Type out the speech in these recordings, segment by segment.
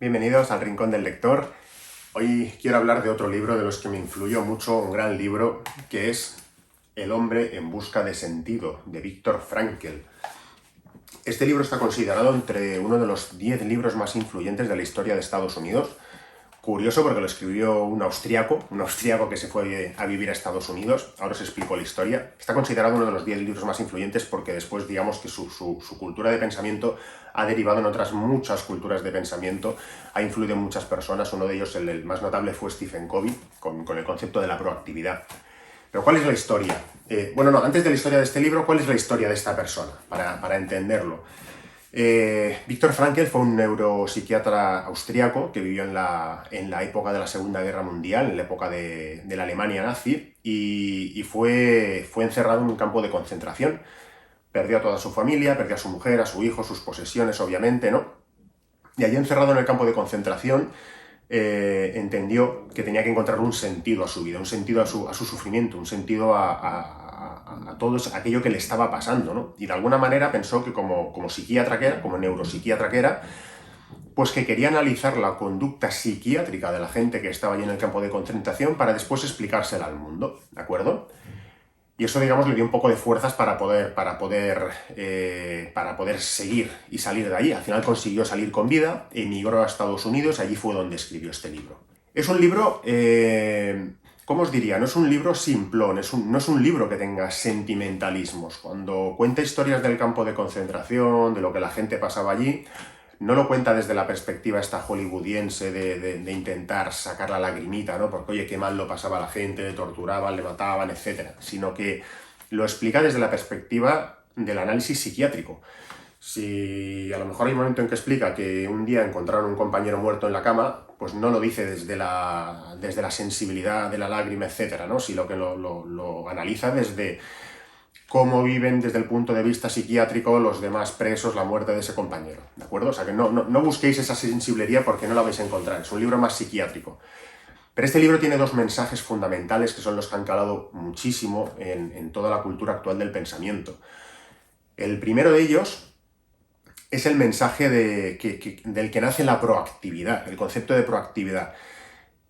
Bienvenidos al Rincón del Lector. Hoy quiero hablar de otro libro de los que me influyó mucho, un gran libro, que es El hombre en busca de sentido, de Viktor Frankl. Este libro está considerado entre uno de los 10 libros más influyentes de la historia de Estados Unidos. Curioso porque lo escribió un austriaco que se fue a vivir a Estados Unidos. Ahora os explico la historia. Está considerado uno de los 10 libros más influyentes porque después, digamos que su cultura de pensamiento ha derivado en otras muchas culturas de pensamiento, ha influido en muchas personas. Uno de ellos, el más notable, fue Stephen Covey, con el concepto de la proactividad. Pero ¿cuál es la historia? Antes de la historia de este libro, ¿cuál es la historia de esta persona? Para entenderlo. Viktor Frankl fue un neuropsiquiatra austriaco que vivió en la época de la Segunda Guerra Mundial, en la época de la Alemania nazi, y fue encerrado en un campo de concentración. Perdió a toda su familia, perdió a su mujer, a su hijo, sus posesiones, obviamente, ¿no? Y allí encerrado en el campo de concentración, entendió que tenía que encontrar un sentido a su vida, un sentido a su sufrimiento, un sentido a todo aquello que le estaba pasando, ¿no? Y de alguna manera pensó que como psiquiatra que era, como neuropsiquiatra que era, pues que quería analizar la conducta psiquiátrica de la gente que estaba allí en el campo de concentración para después explicársela al mundo, ¿de acuerdo? Y eso, digamos, le dio un poco de fuerzas para poder seguir y salir de allí. Al final consiguió salir con vida, emigró a Estados Unidos, allí fue donde escribió este libro. Es un libro, ¿cómo os diría? No es un libro simplón, no es un libro que tenga sentimentalismos. Cuando cuenta historias del campo de concentración, de lo que la gente pasaba allí, no lo cuenta desde la perspectiva esta hollywoodiense de intentar sacar la lagrimita, ¿no? Porque, oye, qué mal lo pasaba la gente, le torturaban, le mataban, etc. Sino que lo explica desde la perspectiva del análisis psiquiátrico. Si a lo mejor hay un momento en que explica que un día encontraron un compañero muerto en la cama, pues no lo dice desde la sensibilidad de la lágrima, etc., ¿no? Sino que lo analiza desde cómo viven desde el punto de vista psiquiátrico los demás presos la muerte de ese compañero, ¿de acuerdo? O sea que no busquéis esa sensiblería porque no la vais a encontrar, es un libro más psiquiátrico. Pero este libro tiene dos mensajes fundamentales que son los que han calado muchísimo en toda la cultura actual del pensamiento. El primero de ellos es el mensaje del que nace la proactividad, el concepto de proactividad.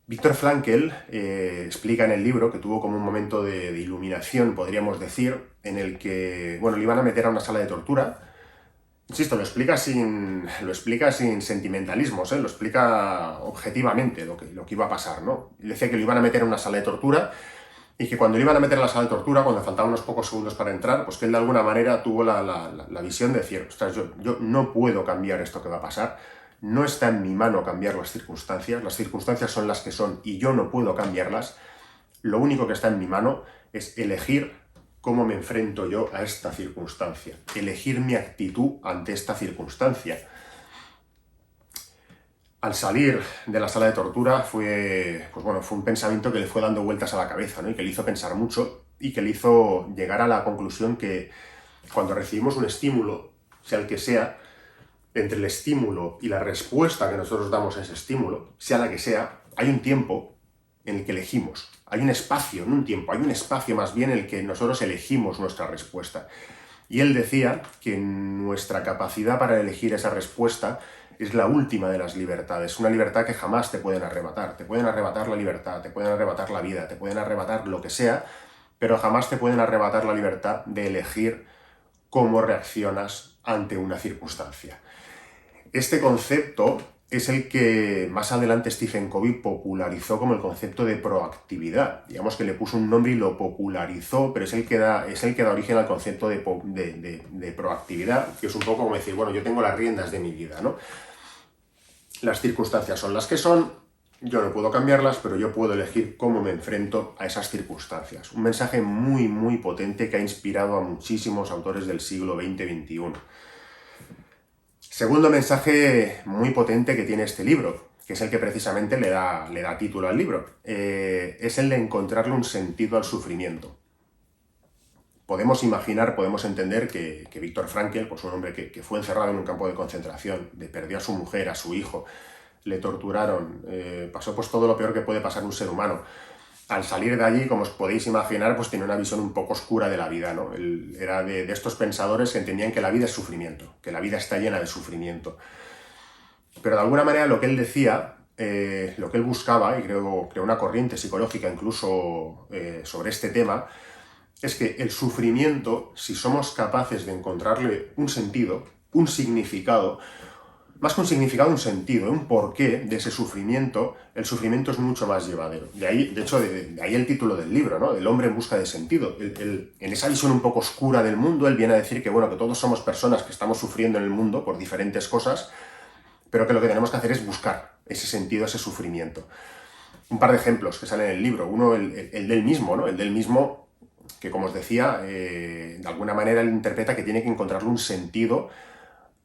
Viktor Frankl explica en el libro que tuvo como un momento de iluminación, podríamos decir, en el que, le iban a meter a una sala de tortura. Insisto, lo explica sin sentimentalismos, lo explica objetivamente lo que iba a pasar, ¿no? Y decía que lo iban a meter a una sala de tortura y que cuando lo iban a meter a la sala de tortura, cuando faltaban unos pocos segundos para entrar, pues que él de alguna manera tuvo la visión de decir, ostras, yo no puedo cambiar esto que va a pasar. No está en mi mano cambiar las circunstancias son las que son y yo no puedo cambiarlas. Lo único que está en mi mano es elegir cómo me enfrento yo a esta circunstancia, elegir mi actitud ante esta circunstancia. Al salir de la sala de tortura fue un pensamiento que le fue dando vueltas a la cabeza, ¿no? Y que le hizo pensar mucho y que le hizo llegar a la conclusión que cuando recibimos un estímulo, sea el que sea, entre el estímulo y la respuesta que nosotros damos a ese estímulo, sea la que sea, hay un tiempo en el que elegimos. Hay un espacio, no un tiempo, hay un espacio más bien en el que nosotros elegimos nuestra respuesta. Y él decía que nuestra capacidad para elegir esa respuesta es la última de las libertades, una libertad que jamás te pueden arrebatar. Te pueden arrebatar la libertad, te pueden arrebatar la vida, te pueden arrebatar lo que sea, pero jamás te pueden arrebatar la libertad de elegir cómo reaccionas ante una circunstancia. Este concepto es el que más adelante Stephen Covey popularizó como el concepto de proactividad. Digamos que le puso un nombre y lo popularizó, pero es el que da origen al concepto de proactividad, que es un poco como decir, yo tengo las riendas de mi vida, ¿no? Las circunstancias son las que son, yo no puedo cambiarlas, pero yo puedo elegir cómo me enfrento a esas circunstancias. Un mensaje muy, muy potente que ha inspirado a muchísimos autores del siglo XX-XXI. Segundo mensaje muy potente que tiene este libro, que es el que precisamente le da título al libro, es el de encontrarle un sentido al sufrimiento. Podemos imaginar, podemos entender que Viktor Frankl, pues un hombre que fue encerrado en un campo de concentración, perdió a su mujer, a su hijo, le torturaron, pasó pues todo lo peor que puede pasar un ser humano. Al salir de allí, como os podéis imaginar, pues tenía una visión un poco oscura de la vida, ¿no? Él era de estos pensadores que entendían que la vida es sufrimiento, que la vida está llena de sufrimiento. Pero de alguna manera lo que él decía, lo que él buscaba, y creo una corriente psicológica incluso sobre este tema, es que el sufrimiento, si somos capaces de encontrarle un sentido, un significado, más que un significado, un sentido, un porqué de ese sufrimiento, el sufrimiento es mucho más llevadero. De ahí, de hecho, de ahí el título del libro, ¿no? El hombre en busca de sentido. En esa visión un poco oscura del mundo, él viene a decir que, bueno, que todos somos personas que estamos sufriendo en el mundo por diferentes cosas, pero que lo que tenemos que hacer es buscar ese sentido, ese sufrimiento. Un par de ejemplos que salen en el libro. Uno, el del mismo, ¿no? El del mismo, que como os decía, de alguna manera él interpreta que tiene que encontrarle un sentido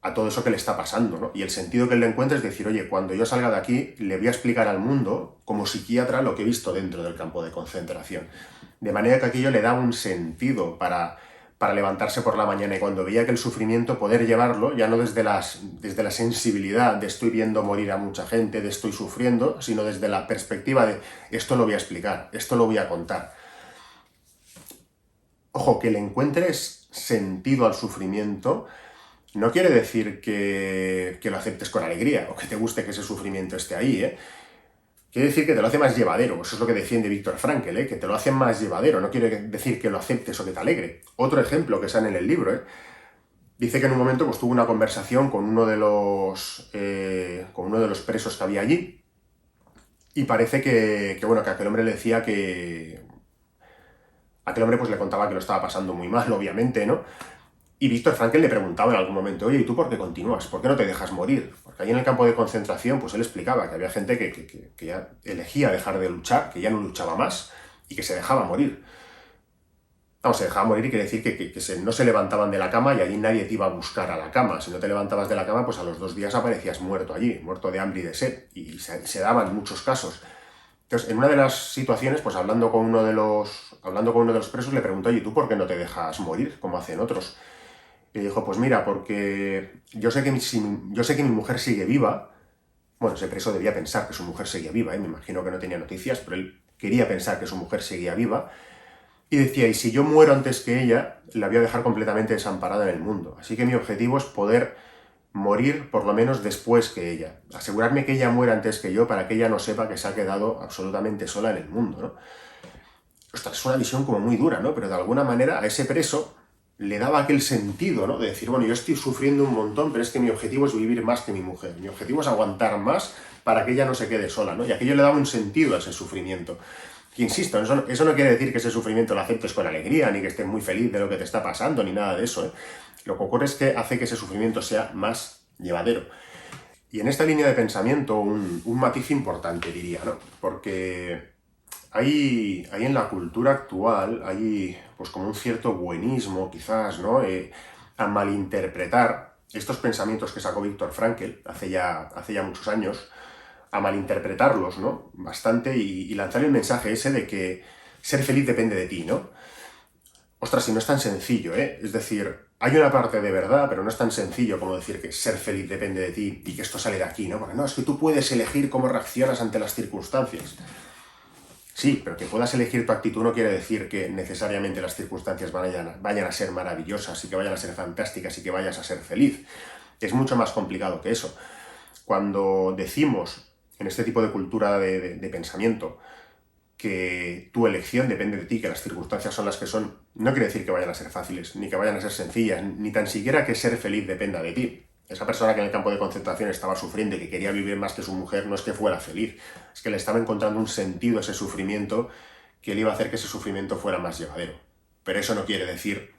a todo eso que le está pasando, ¿no? Y el sentido que él le encuentra es decir, oye, cuando yo salga de aquí, le voy a explicar al mundo, como psiquiatra, lo que he visto dentro del campo de concentración. De manera que aquello le da un sentido para levantarse por la mañana, y cuando veía que el sufrimiento, poder llevarlo, ya no desde la sensibilidad de estoy viendo morir a mucha gente, de estoy sufriendo, sino desde la perspectiva de esto lo voy a explicar, esto lo voy a contar. Ojo, que le encuentres sentido al sufrimiento no quiere decir que lo aceptes con alegría o que te guste que ese sufrimiento esté ahí, ¿eh? Quiere decir que te lo hace más llevadero. Eso es lo que defiende Viktor Frankl, ¿eh? Que te lo hace más llevadero. No quiere decir que lo aceptes o que te alegre. Otro ejemplo que sale en el libro, ¿eh? Dice que en un momento pues, tuvo una conversación con uno de los presos que había allí, y parece que aquel hombre le decía que... Aquel hombre pues le contaba que lo estaba pasando muy mal, obviamente, ¿no? Y Viktor Frankl le preguntaba en algún momento, oye, ¿y tú por qué continúas? ¿Por qué no te dejas morir? Porque ahí en el campo de concentración, pues él explicaba que había gente que ya elegía dejar de luchar, que ya no luchaba más y que se dejaba morir. Vamos, se dejaba morir y quiere decir que no se levantaban de la cama, y allí nadie te iba a buscar a la cama. Si no te levantabas de la cama, pues a los 2 días aparecías muerto allí, muerto de hambre y de sed. Y se daban muchos casos. Entonces, en una de las situaciones, pues hablando con uno de los presos, le preguntó, oye, ¿tú por qué no te dejas morir, como hacen otros? Y dijo, pues mira, porque yo sé que mi mujer sigue viva. Bueno, ese preso debía pensar que su mujer seguía viva, ¿eh? Me imagino que no tenía noticias, pero él quería pensar que su mujer seguía viva. Y decía, y si yo muero antes que ella, la voy a dejar completamente desamparada en el mundo. Así que mi objetivo es poder morir por lo menos después que ella. Asegurarme que ella muera antes que yo, para que ella no sepa que se ha quedado absolutamente sola en el mundo, ¿no? Ostras, es una visión como muy dura, ¿no? Pero de alguna manera a ese preso le daba aquel sentido, ¿no? De decir, bueno, yo estoy sufriendo un montón, pero es que mi objetivo es vivir más que mi mujer. Mi objetivo es aguantar más para que ella no se quede sola, ¿no? Y aquello le daba un sentido a ese sufrimiento. Y insisto, eso no quiere decir que ese sufrimiento lo aceptes con alegría, ni que estés muy feliz de lo que te está pasando, ni nada de eso, ¿eh? Lo que ocurre es que hace que ese sufrimiento sea más llevadero. Y en esta línea de pensamiento, un matiz importante, diría, ¿no? Porque hay en la cultura actual, hay pues como un cierto buenismo, quizás, ¿no? A malinterpretar estos pensamientos que sacó Viktor Frankl hace ya muchos años, a malinterpretarlos, ¿no? Bastante, y lanzar el mensaje ese de que ser feliz depende de ti, ¿no? Ostras, si no es tan sencillo, ¿eh? Es decir, hay una parte de verdad, pero no es tan sencillo como decir que ser feliz depende de ti y que esto sale de aquí, ¿no? Porque no, es que tú puedes elegir cómo reaccionas ante las circunstancias. Sí, pero que puedas elegir tu actitud no quiere decir que necesariamente las circunstancias vayan a ser maravillosas y que vayan a ser fantásticas y que vayas a ser feliz. Es mucho más complicado que eso. Cuando decimos en este tipo de cultura de pensamiento que tu elección depende de ti, que las circunstancias son las que son, no quiere decir que vayan a ser fáciles, ni que vayan a ser sencillas, ni tan siquiera que ser feliz dependa de ti. Esa persona que en el campo de concentración estaba sufriendo y que quería vivir más que su mujer, no es que fuera feliz, es que le estaba encontrando un sentido a ese sufrimiento que le iba a hacer que ese sufrimiento fuera más llevadero. Pero eso no quiere decir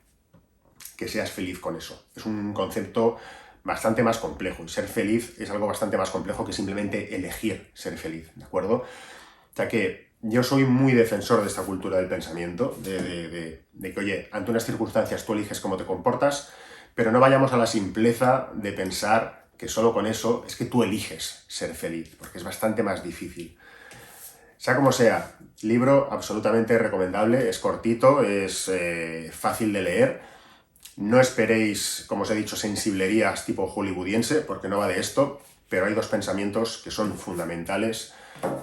que seas feliz con eso. Es un concepto bastante más complejo, y ser feliz es algo bastante más complejo que simplemente elegir ser feliz, ¿de acuerdo? O sea que yo soy muy defensor de esta cultura del pensamiento, de que, oye, ante unas circunstancias tú eliges cómo te comportas, pero no vayamos a la simpleza de pensar que solo con eso es que tú eliges ser feliz, porque es bastante más difícil. Sea como sea, libro absolutamente recomendable, es cortito, es fácil de leer. No esperéis, como os he dicho, sensiblerías tipo hollywoodiense, porque no va de esto, pero hay 2 pensamientos que son fundamentales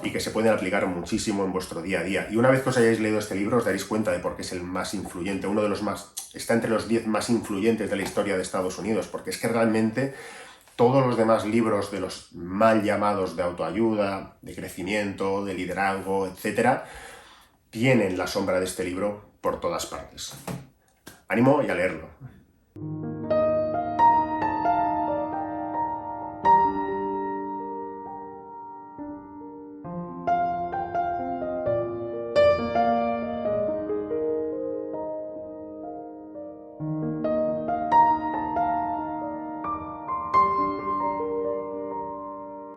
y que se pueden aplicar muchísimo en vuestro día a día. Y una vez que os hayáis leído este libro os daréis cuenta de por qué es el más influyente, está entre los 10 más influyentes de la historia de Estados Unidos, porque es que realmente todos los demás libros de los mal llamados de autoayuda, de crecimiento, de liderazgo, etc., tienen la sombra de este libro por todas partes. Ánimo y a leerlo.